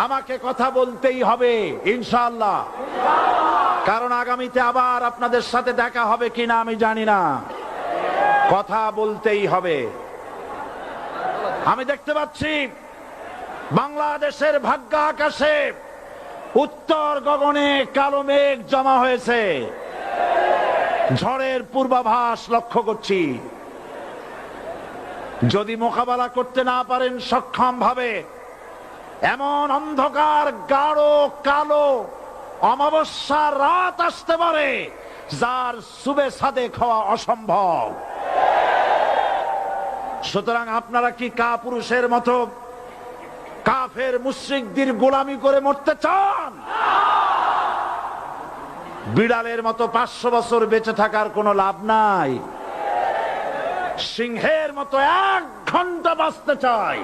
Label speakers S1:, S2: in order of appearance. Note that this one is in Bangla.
S1: আমাকে কথা বলতেই হবে ইনশাআল্লাহ, কারণ আগামীতে আবার আপনাদের সাথে দেখা হবে কিনা আমি জানি না। কথা বলতেই হবে। আমি দেখতে পাচ্ছি বাংলাদেশের ভাগ্য আকাশে উত্তর গগনে কালো মেঘ জমা হয়েছে, ঝড়ের পূর্বাভাস লক্ষ্য করছি। যদি মোকাবেলা করতে না পারেন সক্ষম ভাবে, এমন অন্ধকার গাঢ় কালো অমাবস্যার রাত আসতে পারে যার সুবে সাদেক হওয়া অসম্ভব। সুতরাং আপনারা কি কাপুরুষের মতো কাফের মুশরিকদের গোলামি করে মরতে চান? বিড়ালের মতো 500 বছর বেঁচে থাকার কোনো লাভ নাই। সিংহের মতো 1 ঘন্টা বাঁচতে চাই।